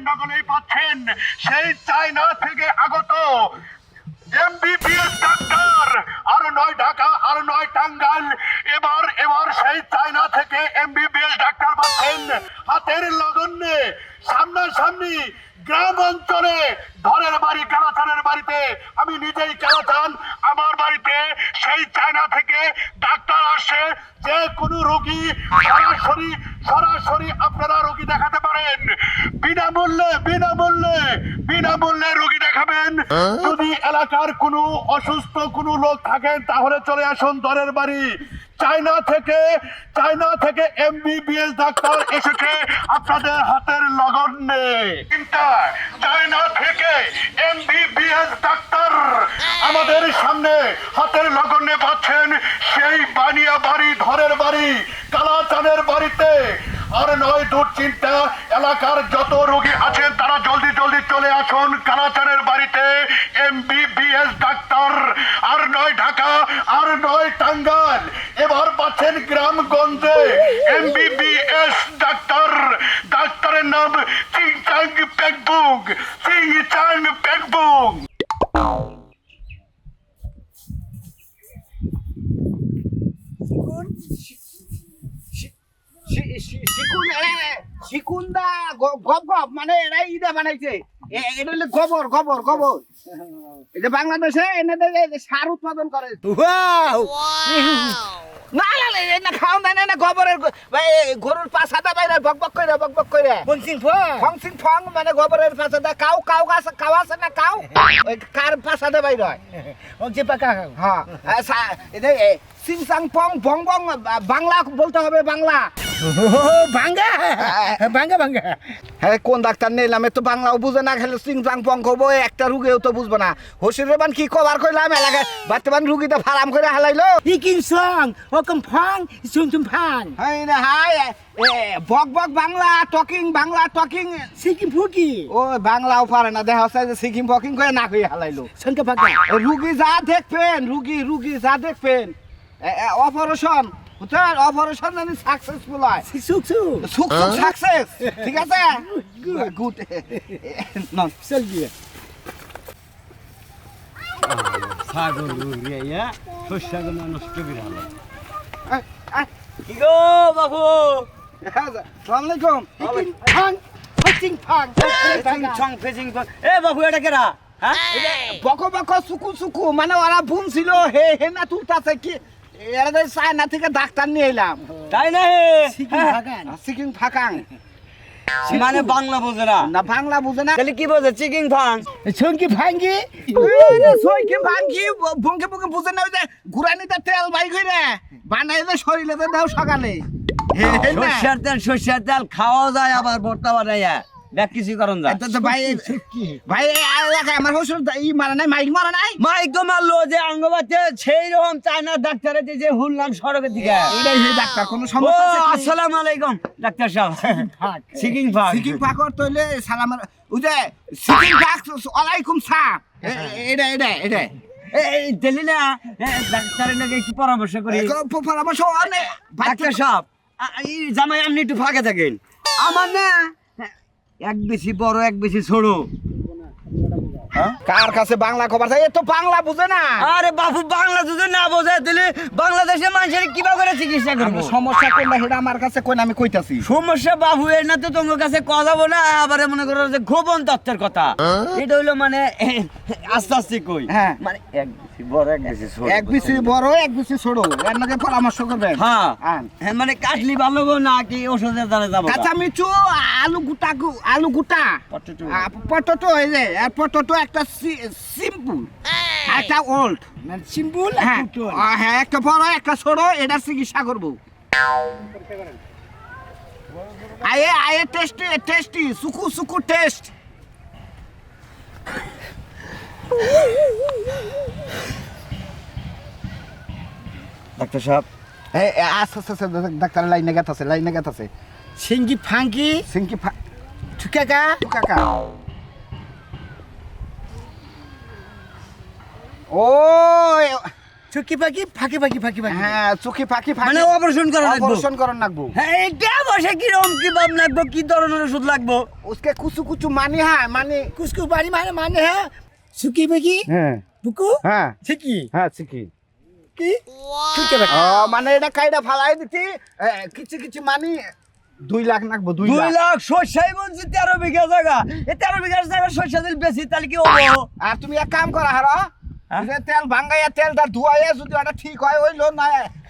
নগলেই পাচ্ছেন সেই চায়না থেকে আগত এমবিবিএস ডাক্তার। আর নয় ঢাকা, আর নয় টাঙ্গাইল, এবার সেই চায়না থেকে এমবিবিএস ডাক্তার পাচ্ছেন হাতের লগ্নে, সামনাসামনি গ্রাম অঞ্চলে। ধরের বাড়ি কালাচানের বাড়িতে, আমি নিজেই কালাচান, আমার বাড়িতে সেই চায়না থেকে ডাক্তার আসে। যে কোনো রোগী সরাসরি আপনারা রোগী দেখাতে পারেন, বিনামূল্যে রোগী দেখাবেন। যদি এলাকার কোনো অসুস্থ কোনো লোক থাকেন তাহলে চলে আসুন ধরের বাড়ি। চায়না থেকে এমবিবিএস ডাক্তার এসেছে আপনাদের হাতের লগ্নে। চায়না থেকে এমবিবিএস ডাক্তার আমাদের সামনে হাতের লগ্নে পাচ্ছেন সেই বানিয়া বাড়ি, ধরের বাড়ি, কালাচানের বাড়িতে। আর নয় দুশ্চিন্তা, এলাকার যত রোগী আছেন তারা জলদি চলে আসুন কালাচানের বাড়িতে। এমবিবিএস ডাক্তার, আর নয় ঢাকা, আর নয় টাঙ্গাইল, এবার পাচ্ছেন গ্রামগঞ্জে এমবিবিএস ডাক্তার। ডাক্তারের নাম চিংচাং পেকবুং। শিকুন্দা গব মানে এরা ইদা বানাইছে। এটা হলো গোবর। এটা বাংলাদেশে এনে সার উৎপাদন করে। না না খাওয়া দেয় না, গোবরের গরুর পাছাটা বাইরে বক করে ফংসিং ফং মানে গোবরের পাছাটা কাউ আছে না, কাউ ওই কার পাছাটা বাইরে হয়। হ্যাঁ সিংসাং পং বং বাংলা বলতে হবে, বাংলা। ভাঙ্গা হ্যাঁ, কোন ডাক্তার নিলাম তো বাংলাও বুঝে না, খেলে সিংসাং পং হবো একটা রুগীও তো বুঝবো না। হসিরেবান কি কবার কইলাম এলাকায় বর্তমান রুগীটা ফারাম করে হালাইলো। ইকিং সং ওকম ফাং সুম ফাং হাই না হাই বক বাংলা টকিং সিকিম ফুকি ও বাংলাও পারে না, দেখা হচ্ছে যে সিকিম ফকিং করে না কই হালাইলো। সংকে ফাঁকা রুগী যা দেখবেন, রুগী যা দেখবেন, অপারেশন জানি সাকসেসফুল হয়, সুখ সাকসেস। ঠিক আছে, গুড নন চল গিয়ে সাগর রিয়া শস্যগুলো নষ্ট করে হলো। কি গো বাবু, আসসালামু আলাইকুম। ফাং ফিচিং ফাং ফিচিং এ বাবু এটা কেরা? হ্যাঁ বক সুকু মানে ওরা বুন ছিল হে না তুলতাছে কি, এরা চায়না থেকে ডাক্তার নিয়ে এলাম। তাই না? সিকিং ফাঁকাং মানে বাংলা বোঝে না, বাংলা বুঝে না, তাহলে কি বোঝে? চিকিং ফাং সঙ্কি ফাঙ্গি সইকে ভাঙ্গি বঙ্কে বুঝে না। ওই যে গুরানিতে তেল বাই করে বানাই যে শরীরে দাও সকালে। সর্ষের তেল খাওয়া যায়, আবার ভর্তা বানাইয়া দেখ কিছু করন যায়। ভাই এলাকায় আমার শ্বশুর ই মারা নাই, মাইক মারা নাই। মাইক তো মারলো যে আঙ্গবাতে সেই রকম চায়না ডাক্তারের যে হুললাম সড়কের দিকে। এটাই সেই ডাক্তার, কোনো সমস্যা আছে? আসসালামু আলাইকুম ডাক্তার সাহেব। সিকিং ফাক তইলে সালাম। ওই যে সিকিং ফাক ওয়ালাইকুম সালাম। এটা এই দিলি না ডাক্তারের নাকি একটু পরামর্শ করি। পরামর্শ অনেক। ডাক্তার সাহেব এই জামাই আপনি একটু ফাঁকে থাকেন। আমার না এক বেশি বড় এক বেশি ছোট। কার কাছে বাংলা খবর থাকে? তো বাংলা বুঝে না। আরে বাবু বাংলা যদি না বোঝে তাহলে বাংলাদেশের মানুষের কিভাবে করে চিকিৎসা করবো? সমস্যা করলে সেটা আমার কাছে কই না, আমি কইতাছি। সমস্যা বাবু এর না তো তোমার কাছে কথা যাবো না, আবার মনে করো যে গোপন তত্ত্বের কথা। এটা হইলো মানে আস্তে কই। হ্যাঁ মানে এক বেশি বড় এক বেশি ছোট, এক বেশি বড় এক বেশি ছোট, এর নাকি পরামর্শ করবেন? হ্যাঁ মানে কাটলি ভালো না কি ওষুধের দ্বারা যাবো? কাঁচা মিচু আলু গুটা পটেটো, এই যে পটেটো একটা সিম্পল একটা ওল্ড মানে সিম্পল। হ্যাঁ একটা বড় একটা ছোট, এটা চিকিৎসা করবো। আয়ে টেস্টি সুকু টেস্ট। ডাক্তার সাহেব আচ্ছা ডাক্তার লাইনে গেতাছে। সিঙ্গি ফাঙ্কি কাকা ও চুকি পাখি ফাঁকি ফাঁকি ফাঁকি ফাঁকি হ্যাঁ চুকি ফাঁকি ফাঁকি মানে অপারেশন করা লাগবে অপারেশন করার লাগবো হ্যাঁ এটা বসে কি রকম কি ভাব লাগবে কি ধরনের ওষুধ লাগবে उसके कुछ कुछ मानी है मानी কুসকু বাড়ি মানে মানে হ্যাঁ চুকি পাখি হ্যাঁ বুকু হ্যাঁ চিকি হ্যাঁ চিকি কি চুকি পাখি মানে এটা কাইডা ফালাই দিতি কিছু কিছু মানি 2 লাখ নাকবো 2 2 লাখ লাখ শস্যাই বলছি 13 বিঘা জায়গা এই 13 বিঘা জায়গা শস্য দিল বেশি তাহলে কি হবো আর তুমি এক কাম করা হারা যে তেল ভাঙ্গাইয়া তেলটা ধুয়াইয়া যদি ওটা ঠিক হয় হইলো না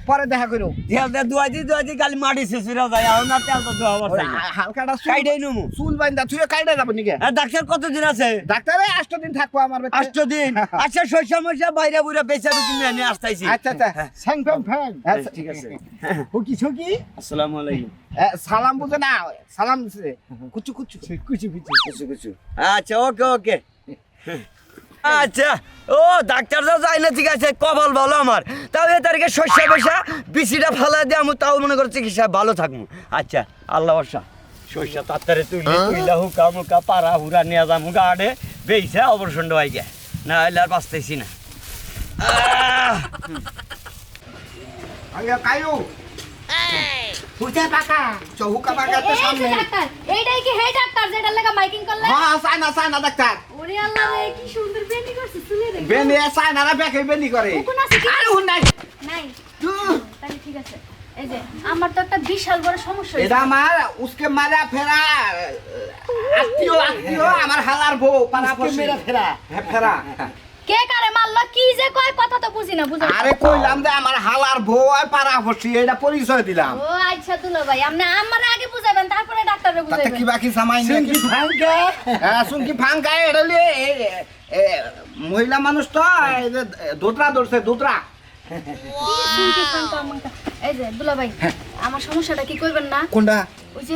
পরে দেখা করো তেলটা দুয়াইতে খালি মাটি শেষরা যায় আর না তেলটা ধোয়াবার চাই না হালকাটা কাইডাই নমু চুল বাইন্দা তুই কাইডা যাব নিকে আর ডাক্তার কতদিন আছে ডাক্তারে 8 দিন থাকবো আমার বেটা 8 দিন আচ্ছা শস্য মশা বাইরে বুইরা বেচা বিক্রি নিয়ে আসতাইছি আচ্ছা আচ্ছা স্যাং ফ্যাং ফ্যাং আচ্ছা ঠিক আছে হুকি ছুকি আসসালামু আলাইকুম সালাম বুঝে না সালাম দিছে কুচু কুচু কুচু কুচু কুচু কুচু আচ্ছা ওকে ওকে আচ্ছা ও ডাক্তার তো যাই না ঠিক আছে কপাল ভালো আমার তাও এ তারিখে শস্য বসা বিচিটা ফালা দিয়ে আমি তাও মনে করছি চিকিৎসা ভালো থাকবো আচ্ছা আল্লাহ বর্ষা শস্য তাড়াতাড়ি তুইলা হুকা মুকা পাড়া হুরা নিয়ে যাবো গাড়ে বেইছে অপারেশনটা হয়ে যায় না হলে আর বাঁচতেছি না আগে কায়ু হুতা পাকা চৌকা বাগাতে সামনে ডাক্তার এইটাই কি হে ডাক্তার যেটার লাগা মাইকিং করলে হ্যাঁ সাইনা ডাক্তার ওরে আল্লাহ রে কি সুন্দর বেনি করছে শুনে রে বেনি সাইনা না বেকে বেনি করে কোন আছে কি আরে হুন নাই নাই তাহলে ঠিক আছে এই যে আমার তো একটা বিশাল বড় সমস্যা এটা হয়েছে আমার উসকে মারা ফেরা আত্মীয় আমার হালার বউ পাড়া উসকে মেরা ফেরা। হ্যাঁ ফেরা কে কারে মারলো কি যে কয় কথা তো বুঝি না বুঝা আরে কইলাম যে আমার হালার বউ আর পাড়া বসি এটা পরিচয় দিলাম ও আচ্ছা দুলা ভাই আপনি আমারে আগে বুঝাবেন তারপরে ডাক্তারে তাতে বুঝাবেন কি বাকি সামাই সিঙ্কি ফাঙ্কা হ্যাঁ শুনকি ফাঙ্কা এটা লিয়ে মহিলা মানুষ তো এই যে দোতরা ধরছে দোতরা শুনকি ফাঙ্কা মাঙ্কা এই যে দুলা ভাই আমার সমস্যাটা কি কইবেন না কোনটা ওই যে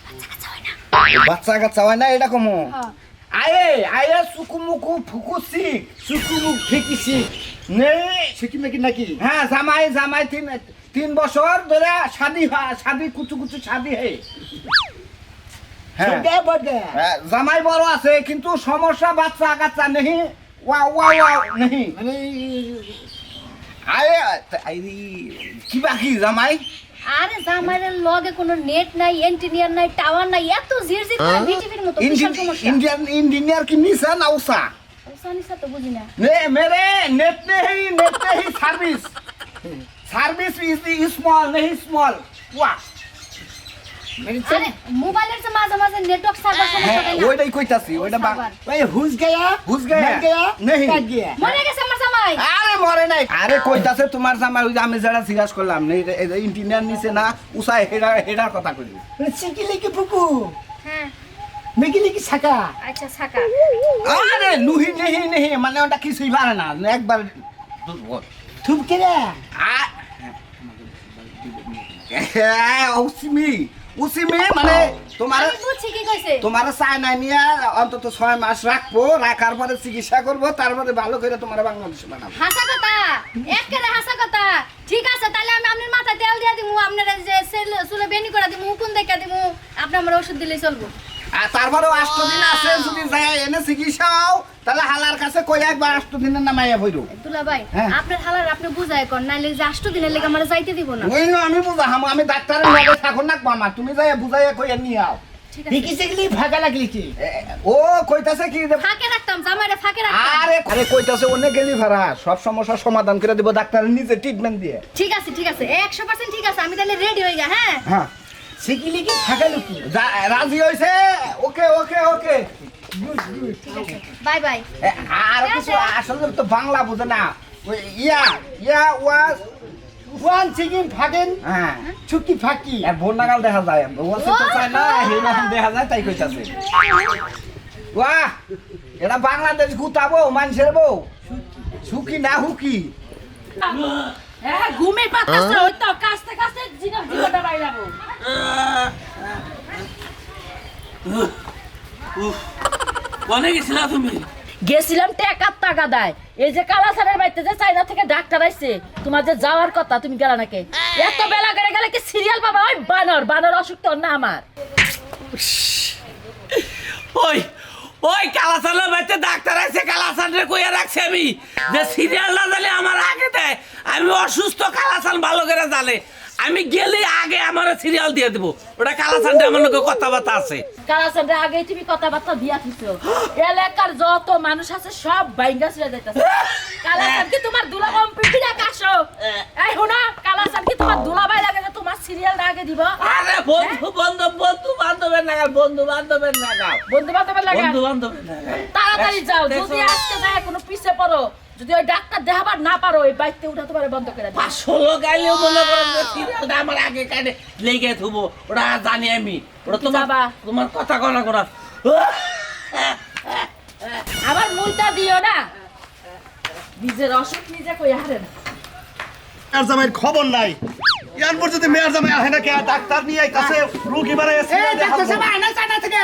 বাচ্চা কাচ্চা হয় না বাচ্চা কাচ্চা হয় না এটা কমো হ্যাঁ আয়ে আয়ে সুকুমুকু ফুকুসি সুকুমুক ফেকিছি নে সুকি মেকি নাকি হ্যাঁ জামাই 3 বছর ধরে শাদি কুচু কুচু শাদি হে হ্যাঁ ছোটা বড় জামাই বড় আছে কিন্তু সমস্যা বাচ্চা কাচ্চা নেই ওয়া নেই মানে আয়ে কিবা কি জামাই আরে জামাইরের লগে কোনো নেট নাই এন্টিনিয়ার নাই টাওয়ার নাই এত জিরজির করে বিটিভির মতো বিশাল সমস্যা इंडियन की निशा ना उसा ওসানি সা তো বুঝি না ने मेरे नेट नहीं सर्विस इज स्मॉल नहीं स्मॉल वाह আরে মোবাইলের যে মাঝে মাঝে নেটওয়ার্ক সার্ভার সমস্যা তাই না ওইটাই কইতাছি ওইটা সার্ভার। ভাই হুস গয়া ঘুষ গয়া মর গয়া नहीं কাট গয়া মরে গেছে আমার জামাই আরে মরে নাই আরে কইতাছে তোমার জামাই ওই যে আমি যেটা জিজ্ঞাসা করলাম ইন্টিনিয়ার নিচে না উষা হেডার কথা কইলি মানে চিকি লিকি ফুকু হ্যাঁ মেকি লিকি সাকা আচ্ছা ছাকা আরে নুহি নেহি মানে ওটা কিছুই পারে না একবার দুর্বল থুপকে রে উসিমি মানে তোমার আমি বুঝছি কি কইছে তোমার চায়না নিয়ে অন্তত 6 মাস রাখবো রাখার পরে চিকিৎসা করবো তারপরে ভালো করে তোমার বাংলাদেশে বানাবো হাসা কথা একেবারে হাসা কথা ঠিক আছে তাহলে আমি আপনার মাথায় তেল দিয়া দিমু আপনার যে চুলে বেনি করে দিমু কোন দেখা দিমু আপনি আমার ওষুধ দিলেই চলবো আর তারপরে 8 দিন আছে যদি যায় এনে চিকিৎসাও তাহলে হালার কাছে কই একবার 8 দিনের নামাইয়া ভইরো দুলা ভাই হ্যাঁ। আপনার হালার আপনি বুঝায় কোন নাইলে যে 8 দিনের লেগে আমার যাইতে দিব না ওই না আমি বুঝাম আমি ডাক্তারের লগে থাকুন না আমার তুমি যাই বুঝাইয়া কই নিয়ে আও ঠিক আছে লিকি চিকি ফাঁকা লাগলি কি ও কইতাছে কি যে ফাঁকে রাখতাম জামাইরে ফাঁকে রাখতাম আরে কইতাছে অনেক গেলি ভাড়া সব সমস্যার সমাধান করে দিব ডাক্তারের নিজে ট্রিটমেন্ট দিয়ে ঠিক আছে 100% ঠিক আছে আমি তাহলে রেডি হয়ে যা হ্যাঁ হ্যাঁ চিকি লিকি ফাঁকা লুকি রাজি হইছে ওকে ঠিক আছে বাই বাই আর কিছু আসলে তো বাংলা বুঝে না ওই ইয়া ওয়াজ ওয়ান চিকি ফাঁকেন হ্যাঁ চুকি ফাঁকি আর বোন নাগাল দেখা যায় ওয়াসে তো চায় না হেরকম দেখা যায় তাই কইতাছে ওয়াহ এটা বাংলাদেশ গুতাবো মানুষের বউ সুকি না হুকি হ্যাঁ ঘুমের পাতাছে ওই তো কাস্তে কাস্তে জীবনটা বাইরাবো কোনে গেছিলা তুমি? গেছিলাম টাকা দেয় এই যে কালাসারের বাড়িতে যে চাইনা থেকে ডাক্তার আইছে তোমার যে যাওয়ার কথা তুমি গেলা নাকি এত বেলা করে গেলে কি সিরিয়াল পাবা ওই বানর অসুখ তোর না আমার ওই ওই কালাসানের বাড়িতে ডাক্তার আছে, কালাসানরে কইয়া রাখছি আমি যে সিরিয়াল না জানে আমার আগে দেয়, আমি অসুস্থ, কালাসান ভালো করে জানে, আমি গেলে আগে আমার সিরিয়াল দিয়ে দেবো। ওটা কালাসানটা আমার লোকের কথাবার্তা আছে। কালাসানটা আগে তুমি কথাবার্তা দিয়া দিছো, এলাকার যত মানুষ আছে সব বাইঙ্গা ছেড়ে যাইতাছে। কালাসান কি তোমার দুলা কম্পিউটার না কাশো? এই হোনা, কালাসান কি তোমার দুলা ভাই লাগে যে তোমার সিরিয়ালটা আগে দিব? আরে বন্ধু বান্ধব, বন্ধু বান্ধবের নাগাল, বন্ধু বান্ধবের নাগাল, বন্ধু বান্ধবের লাগে বন্ধু বান্ধবের নাগাল। তাড়াতাড়ি যাও, যদি আজকে না কোনো পিছে পড়ো, যদি ওই ডাক্তার দেখাবার না পারো ওই বাইকতে উঠা তোমার বন্ধ করে দিই। 500 লোক আইলেও মনে করেন যে সিরিয়ালটা আমার আগে কাটে লেগে থুবো, ওটা জানি আমি। ওটা তোমার কথা কনা করা। আবার মুলটা দিও না, নিজের অসুখ নিজে কই হারেন। মেয়ার জামাইয়ের খবর নাই, ইয়ার পর যদি মেয়ার জামাই আহে না কে, ডাক্তার নিয়ে আইতাছে, রোগী বারে এসে ডাক্তার সাহেব আয়না চাটা থেকে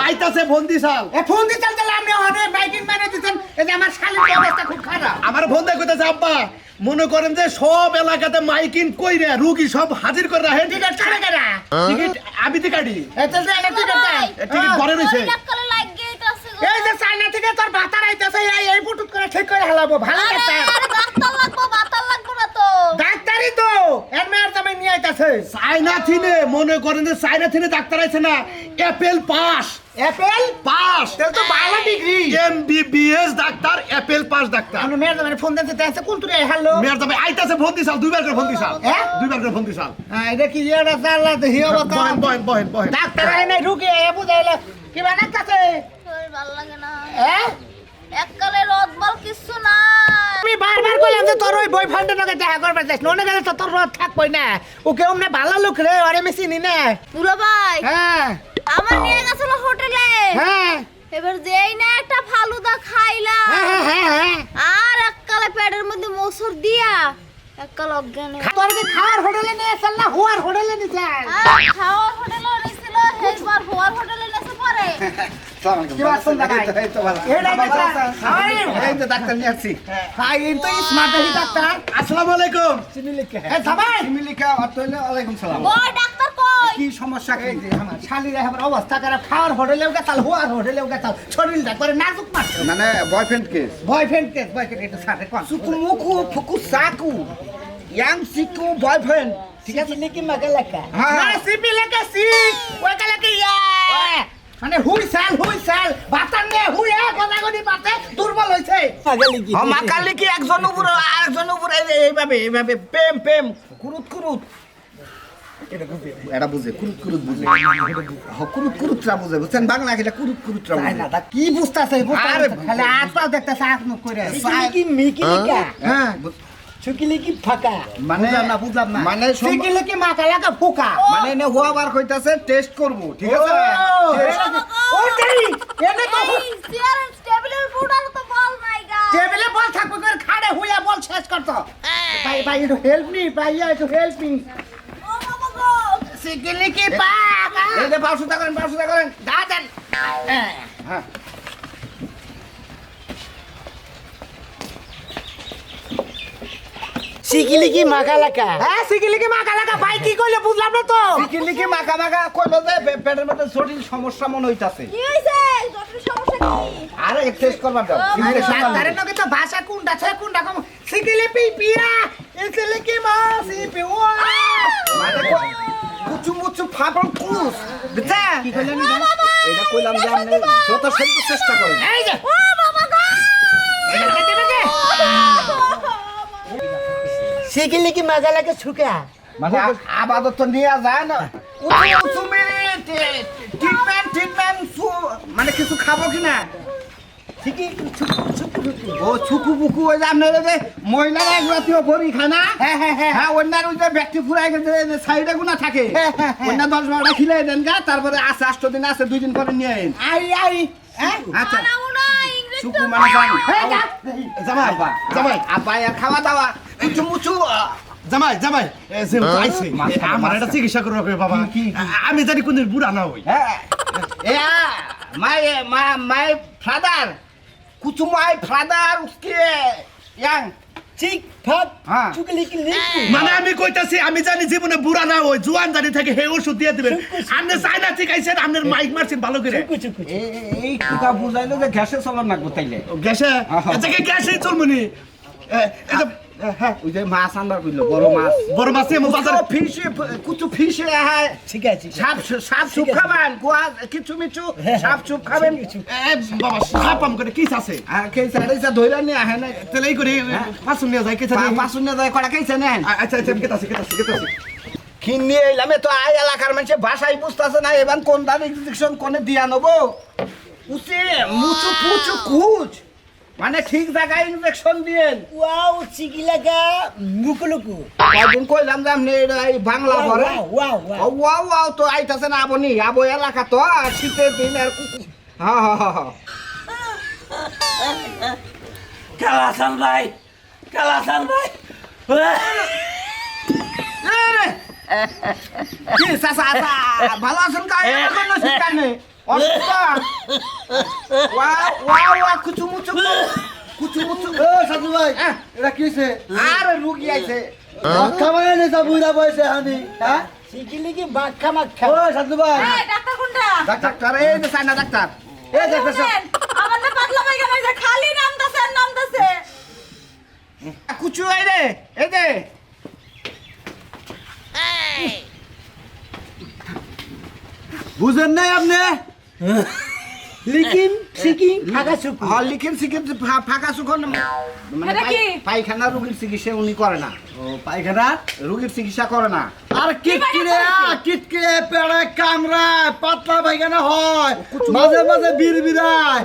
আইতাছে বন্দি সাল। ফোন দিতে চালতে আপনি অনেক বাইকিং মেরে দিতেন, এই যে আমার শালীর অবস্থা খুব খারাপ। আমার ফোন দিয়ে কইতাছে আব্বা মনে করেন যে সব এলাকাতে মাইকিং কইরা রোগী সব হাজির করে রাখেন, টিকিট কাটে কেনা টিকিট আমি তো কাটি, এতে যে একটা টিকিট দেয় টিকিট ঘরে রইছে। নাকলে লাগিয়ে দিতেছে গো। এই যে চায়না থেকে তোর বাতার আইতাছে, এই পুটুট করে ঠিক করে হালাবো। ভালো আরে কথা, ডাক্তার লাগবো, বাতাল লাগবো না তো। ডাক্তারই তো এর মেয়ের জামাই নিয়ে আইতাছে। চায়না থিনে মনে করেন যে চায়না থিনে ডাক্তার আইছে না, অ্যাপেল পাস, অ্যাপেল পাস, তেল তো ভালো degree. MBBS doctor, Apple pass doctor. আমি মেয়ের জামাই ফোন দিতে চাইছে, কোন তুই হ্যালো? মেয়ার জামাই আইতাছে ফোন দিছাল, দুইবার করে ফোন দিছাল, হ্যাঁ? দুইবার করে ফোন দিছাল। হ্যাঁ, এটা কি এটা জানলা দেহি অবস্থা। বহেন বহেন বহেন বহেন। ডাক্তার আই নাই ঢুকে এ বুঝাইলে কি বানাইতাছে? শরীর ভালো লাগে না। হ্যাঁ, এককালে রদ বল কিছু না। আমি বারবার কইলাম যে তোর ওই বয়ফ্রেন্ডের লগে দেখা করবে যাস, ননে গেলে তো তোর রদ থাকবই না। ওকে অমনে ভালো লোক রে, আরে আমি চিনি না। দুলা ভাই, হ্যাঁ আমার নিয়ে গেছিল হোটেলে। হ্যাঁ এবার যেই না একটা ফালুদা খাইলাম, হ্যাঁ হ্যাঁ হ্যাঁ। আর এককালে পেটের মধ্যে মোসর দিয়া এককাল অজ্ঞান হয়ে- তোর কি খাওয়ার হোটেলে নিয়ে চল না হুয়ার হোটেলে নিয়ে চল? আর খাওয়ার হোটেলে নিছিল, সেইবার হওয়ার হোটেলে নেছে পরে। কি বাসন দেখাই? এইটাই দেখলা? এই যে ডাক্তার নিয়ে আসছি। হাই, এই তো স্মার্ট দেখি ডাক্তার। আসসালামু আলাইকুম। এ জামাই, ওই ডাক্তার কই? কি সমস্যা কি? এই যে আমার শালীর আমার অবস্থা খারাপ, খাওয়ার হোটেলেও গেছাল, হুয়ার হোটেলেও গেছাল, শরীরটা করে নাজুক মাত্র। মানে বয়ফ্রেন্ড কেস বয়ফ্রেন্ড এটা সাথে কোন সুকু মুকু ফুকু সাকু ইয়াং সিকু বয়ফ্রেন্ড ঠিক আছে নাকি মাগালাকা না সিপি লেখা সি ওই কালাকে ইয়া মানে হুই সাল বাতান নে হুই গদাগদি পাতে দুর্বল হইছে মাগালি কি মাগালি কি একজন উপরে আরেকজন উপরে এইভাবে প্রেম কুরুত এটা বুঝে কুরুত বুঝে কুরুতরা বুঝে বুঝছেন বাংলা এটা কুরুতরা বুঝে না কি বুঝতাছে আরে খালি আত্মা দেখতাছে আত্মা কইরা কি মিকিলিকা হ্যাঁ ছুকিলি কি ফাঁকা মানে বুঝলাম না মানে ছুকিলি কি মাকালাকা ফুকা মানে এনে হওয়া বার কইতাছে টেস্ট করব ঠিক আছে ও তেরি এনে তো এই চেয়ারের টেবিলের ফুটার তো বল নাই গা। টেবিলে বল থাকবে করে খাড়ে হুইয়া বল শেষ করতো ভাই একটু হেল্প মি একটু হেল্প মি ও বাবা গো, সিকিলি কি পাকা এই যে পাঁচশো করেন দাদান হ্যাঁ সিকিলি কি মাকালাকা হ্যাঁ সিকিলি কি মাকালাকা ভাই কি কইলে বুঝলাম না তো সিকিলি কি মাখা কইলো যে পেটের মধ্যে জটিল সমস্যা মনে হইতাছে কি হইছে? জটিল সমস্যা কি? আরে টেস্ট করবার দাও ডাক্তারের নকে তো ভাষা কোনটা আছে কোনটা কম সিকিলি পিপিয়া এসলে কি মাসি পিওয়া মানে কুচু ফাবল কুস বুঝছা কি কইলেন এটা কইলাম যে আপনি যত সম্ভব চেষ্টা করেন এই যে ও বাবা গো, এটা দেবে যে সিকিলি কি মাকালাকা ছুকা মানে আবাদত তো নিয়ে যায় না উঁচু ট্রিটমেন্ট মানে কিছু খাবো কিনা ঠিকই ও ছুকু বুকু ওই যে আপনার যে মহিলারা একরাতিও ভরি খায় না হ্যাঁ অন্যার ওই যে ব্যক্তি ফুরাই গেছে সাইডে গুণা থাকে অন্য 10-12টা খিলাই দেন গা তারপরে আছে 8 দিন আছে 2 দিন পরে নিয়ে আইন আই হ্যাঁ আচ্ছা বানাবো না, ইংলিশ ছুকু তো মানে জামাই জামাই আব্বা আর খাওয়া দাওয়া কুচু মুচু জামাই জামাই যে আইছে আমার এটা চিকিৎসা করবে কই বাবা, আমি জানি কোন বুড়া না হই। হ্যাঁ माय फादर कुछ माय फादर उसके यंग চিক ফাক হ্যাঁ। চুকলিকি লিকি মানে আমি কইতাছি আমি জানি জীবনে বুড়া না ওই জোয়ান জানি থাকে হে ওষুধ দিয়ে দিবেন আপনি চাইনা ঠিক আইছেন আপনার মাইক মারছেন ভালো করে চুকু এই টুকা বুঝাইলো যে গ্যাসে চলার লাগবো তাইলে গ্যাসে এটাকে গ্যাসে চলমুনি হ্যাঁ ওই যে মাছ আনবার কইলো বড় মাছ বড় মাছ নিয়ে বাজার ফিশে কুচু ফিশে হ্যাঁ ঠিক আছে সাপ সাপ সুপ খাবেন কুয়া কিছু মিছু সাপ সুপ খাবেন বাবা সাপাম করে কি আছে আর কেসা রেসা ধইরা নিয়ে আহে না তাহলে এই করে পাঁচশো নিয়ে যায় কেসা পাঁচশো নিয়ে যায় কটা কেসা নেন আচ্ছা আচ্ছা কেতাছে খিন নিয়ে এলাম তো আই এলাকার মানুষে ভাষাই বুঝতেছে না এবার কোন দাম ইনজেকশন কোনে দিয়া নেবো উসে মুচু পুচু কুচ মানে ঠিক জায়গায় ইনজেকশন দিয়েন ওয়াও চিকি লাগা মুকুলুকু কয়দিন কইলাম যে আপনি এই বাংলা পড়ে ওয়াও ওয়াও ওয়াও তো আইতাছে না আপনি আবো এলাকা তো আর শীতের দিন আর হ্যাঁ হ্যাঁ হ্যাঁ কালাসান ভাই কি সাসা ভালো আছেন কাই কোনো শিকার নেই অসুস্থ ওয়াও ওয়াও ওয়াও কুচু মুচু ও সাধু ভাই এটা কিছে আরে রুগী আইছে খামায় নে সব বুইরা বসে আমি হ্যাঁ চিকি লিকি বাক্কা মাক্কা ও সাধু ভাই এই ডাক্তার কোনটা ডাক্তার এই যে সাইনা ডাক্তার এই ডাক্তার সাহেব আমার না পাতলা পায়খানা হইছে খালি নামতাছে কুচু এই রে এই দে বুঝেন নাই আপনি লিকিন সিকিং ফাঁকা চুকু হ্যাঁ লিখিন সিকিন ফাঁকা সুখন মানে এটা কি? পায়খানা রোগীর চিকিৎসা উনি করে না ও পায়খানা রোগীর চিকিৎসা করে না আর কিটকিরে কিটকিরে পেড়ে কামড়ায় পাতলা পায়খানা হয় মাঝে মাঝে বিড়বিড়ায়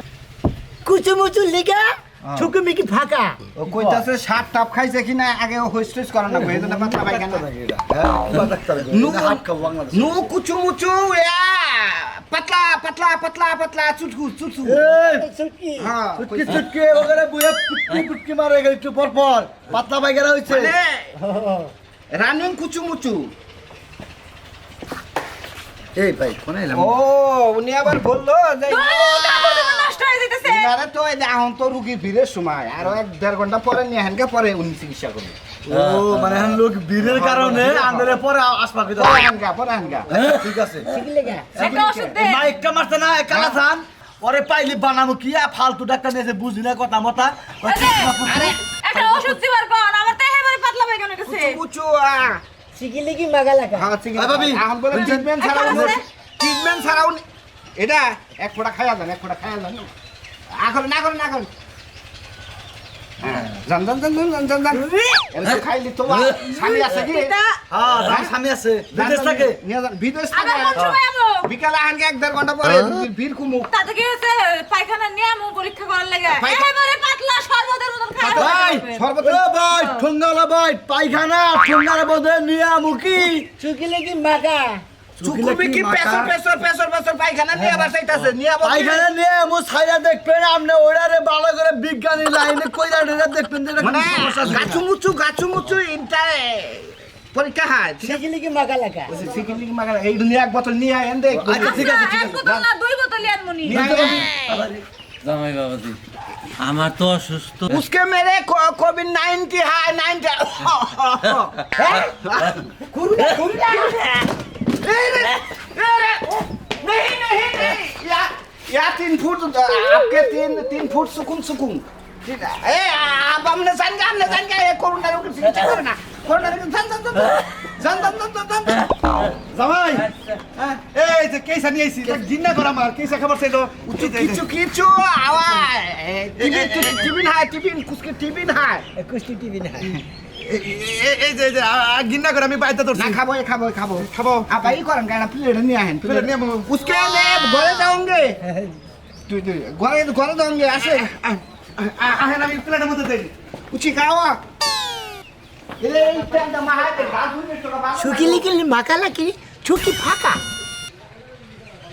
কুচুমুচু লিগা ছুকুমিকি ফাঁকা ও কইতাছে সাত টাপ খাইছে কিনা আগে হোস্টেজ করে না এই জন্য পাতলা পায়খানা নু কুচু মুচু পাতলা পাতলা পাতলা পাতলা চুটকু চুটকু চুটকি হ্যাঁ চুটকি চুটকি ওখানে বুয়ে পুটকি পুটকি মারে গেল একটু পর পর পাতলা পায়খানা হইছে রানিং কুচু মুচু এই ভাই কোন এলাম ও উনি আবার বললো যে নষ্ট হয়ে যাইতেছে এবারে তো এই যে এখন তো রুগীর ভিড়ের সময় আরো 1-1.5 ঘন্টা পরে নিয়ে হেনকে পরে উনি চিকিৎসা করবে ও মানে এখন লোক ভিড়ের কারণে আন্দরে পরে আসবা কইতা পরে হেনকা ঠিক আছে একটা ওষুধ দে মাইকটা মারতে না কালা থান পরে পাইলি বানামু কি ফালতু ডাক্তার নিয়েছে বুঝি না কথা মতা আরে একটা ওষুধ দিবার কোন আমার তো এবারে পাতলা পায়খানা গেছে কুচু সিকিলিকি মাগালাকা হ্যাঁ ঠিক আছে এখন বলে ট্রিটমেন্ট ছাড়া উনি এটা এক ফোঁটা খাইয়া যান এখন না করেন জান এটা খাইলি তো স্বামী আছে কি হ্যাঁ দাম স্বামী আছে বিদেশ থাকে নিয়ে যান বিদেশ আবার কোন থাকে সময় আমো বিকালে আনকে 1-1.5 ঘন্টা পরে রুগীর ভিড় কমুক তাতে কি হয়েছে পায়খানা নিয়ে আমো পরীক্ষা করার লাগে এবারে পাতলা শরবতের মতন ভাই খায় সর্বত ও ভাই ঠুঙ্গালা ভাই পায়খানা ঠুঙ্গার বদে নিয়ে আমুকি চুকিলিকি মাকা চুকুবি কি পেছর পায়খানা নিয়ে আবার চাইতাছে নিয়ে আবার পায়খানা নিয়ে আমু ছাইরা দেখবেন আপনি ওড়ারে ভালো করে বিজ্ঞানী লাইনে কইরা ডেরা দেখবেন যে মানে গাছু মুচু ইনটা পরীক্ষা হয় চিকিলিকি মাকা লাগা সিকিলিং মাগার এই দুনিয়া এক বোতল নিয়ে আইন দেখ আচ্ছা ঠিক আছে এক বোতল না দুই বোতল আনমনি জামাই বাবাজি আমার তো অসুস্থ उसके मेरे कोविड-19 है 90 नहीं या 3 फुट आपके 3 फुट सुकुम ठीक है ए आप हमने जान गया ये कोरोना रोग से चक्कर ना कोरोना रोग जान জামাই এই যে কেসা নিয়ে আইছি জিন্না করা আমার কেসা খাবার চাইলো किचु आवा टिफिन है टिफिन कुछ टिफिन है কুষ্টি টিভি না এই যে গিন্না করে আমি বাইতে ধরছি ना खाबो आप आई करन गाना प्लेट नहीं आहन প্লেট নিয়ে उसके लिए घरे जाओगे तू घरे जाओगे ऐसे আহেন আমি প্লেটের মধ্যে দেই कुछ खाओ ये टाइम द महादेव बाजू में तो बाजू চুকিলিকি মাকা লাগি চুকি ফাঁকা